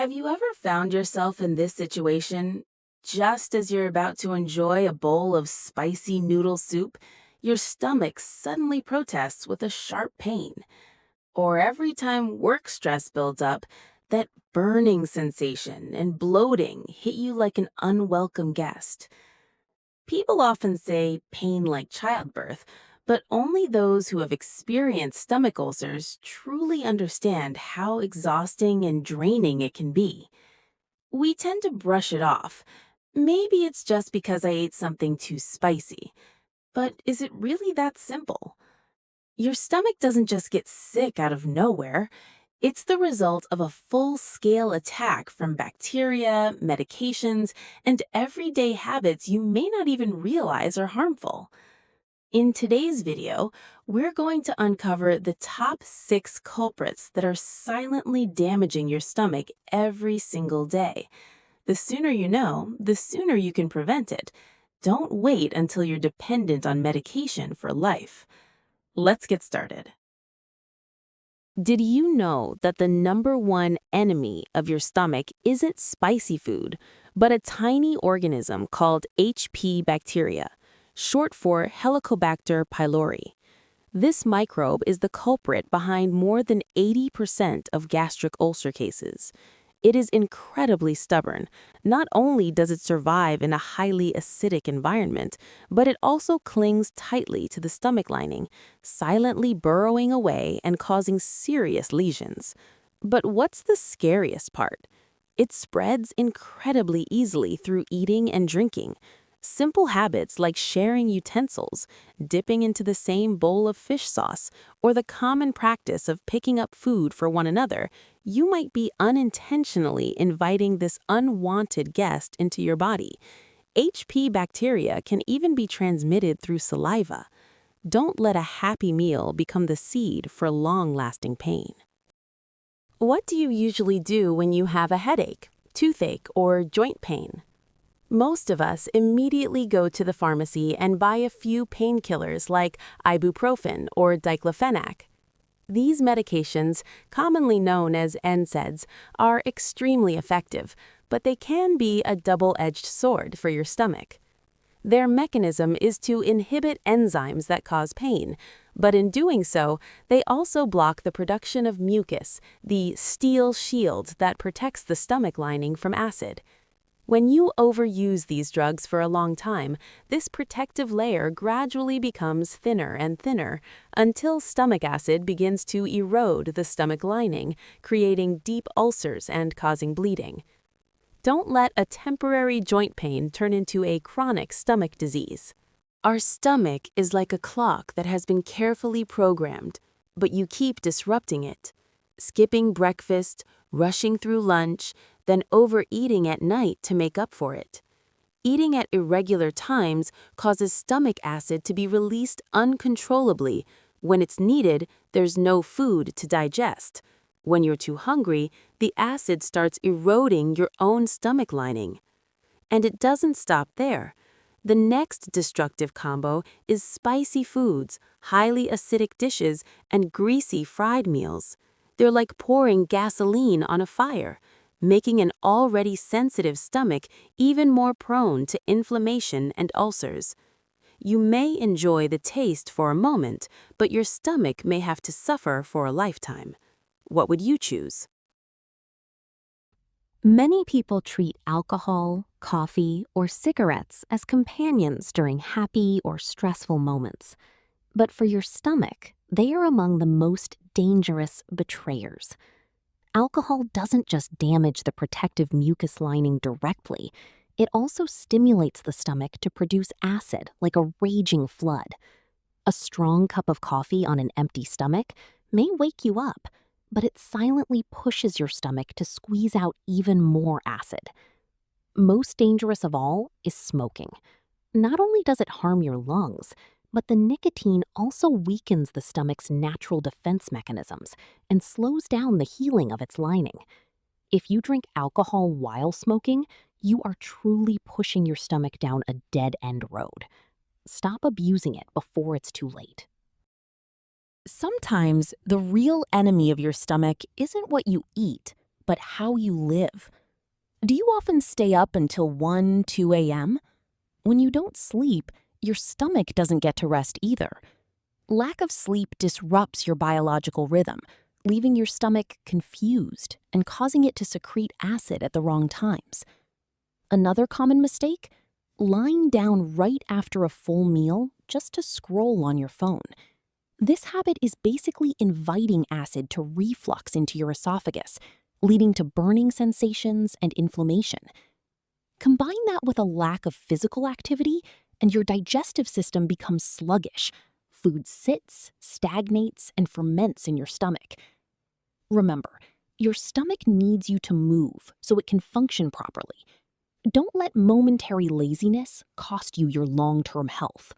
Have you ever found yourself in this situation? Just as you're about to enjoy a bowl of spicy noodle soup, your stomach suddenly protests with a sharp pain. Or every time work stress builds up, that burning sensation and bloating hit you like an unwelcome guest. People often say pain like childbirth, but only those who have experienced stomach ulcers truly understand how exhausting and draining it can be. We tend to brush it off. Maybe it's just because I ate something too spicy. But is it really that simple? Your stomach doesn't just get sick out of nowhere. It's the result of a full-scale attack from bacteria, medications, and everyday habits you may not even realize are harmful. In today's video, we're going to uncover the top 6 culprits that are silently damaging your stomach every single day. The sooner you know, the sooner you can prevent it. Don't wait until you're dependent on medication for life. Let's get started. Did you know that the #1 enemy of your stomach isn't spicy food, but a tiny organism called HP bacteria, short for Helicobacter pylori? This microbe is the culprit behind more than 80% of gastric ulcer cases. It is incredibly stubborn. Not only does it survive in a highly acidic environment, but it also clings tightly to the stomach lining, silently burrowing away and causing serious lesions. But what's the scariest part? It spreads incredibly easily through eating and drinking. Simple habits like sharing utensils, dipping into the same bowl of fish sauce, or the common practice of picking up food for one another, you might be unintentionally inviting this unwanted guest into your body. HP bacteria can even be transmitted through saliva. Don't let a happy meal become the seed for long-lasting pain. What do you usually do when you have a headache, toothache, or joint pain? Most of us immediately go to the pharmacy and buy a few painkillers like ibuprofen or diclofenac. These medications, commonly known as NSAIDs, are extremely effective, but they can be a double-edged sword for your stomach. Their mechanism is to inhibit enzymes that cause pain, but in doing so, they also block the production of mucus, the steel shield that protects the stomach lining from acid. When you overuse these drugs for a long time, this protective layer gradually becomes thinner and thinner until stomach acid begins to erode the stomach lining, creating deep ulcers and causing bleeding. Don't let a temporary joint pain turn into a chronic stomach disease. Our stomach is like a clock that has been carefully programmed, but you keep disrupting it. Skipping breakfast, rushing through lunch, then overeating at night to make up for it. Eating at irregular times causes stomach acid to be released uncontrollably. When it's needed, there's no food to digest. When you're too hungry, the acid starts eroding your own stomach lining. And it doesn't stop there. The next destructive combo is spicy foods, highly acidic dishes, and greasy fried meals. They're like pouring gasoline on a fire, making an already sensitive stomach even more prone to inflammation and ulcers. You may enjoy the taste for a moment, but your stomach may have to suffer for a lifetime. What would you choose? Many people treat alcohol, coffee, or cigarettes as companions during happy or stressful moments. But for your stomach, they are among the most dangerous betrayers. Alcohol doesn't just damage the protective mucus lining directly, it also stimulates the stomach to produce acid like a raging flood. A strong cup of coffee on an empty stomach may wake you up, but it silently pushes your stomach to squeeze out even more acid. Most dangerous of all is smoking. Not only does it harm your lungs, but the nicotine also weakens the stomach's natural defense mechanisms and slows down the healing of its lining. If you drink alcohol while smoking, you are truly pushing your stomach down a dead-end road. Stop abusing it before it's too late. Sometimes the real enemy of your stomach isn't what you eat, but how you live. Do you often stay up until 1, 2 a.m.? When you don't sleep, your stomach doesn't get to rest either. Lack of sleep disrupts your biological rhythm, leaving your stomach confused and causing it to secrete acid at the wrong times. Another common mistake? Lying down right after a full meal just to scroll on your phone. This habit is basically inviting acid to reflux into your esophagus, leading to burning sensations and inflammation. Combine that with a lack of physical activity, and your digestive system becomes sluggish. Food sits, stagnates, and ferments in your stomach. Remember, your stomach needs you to move so it can function properly. Don't let momentary laziness cost you your long-term health.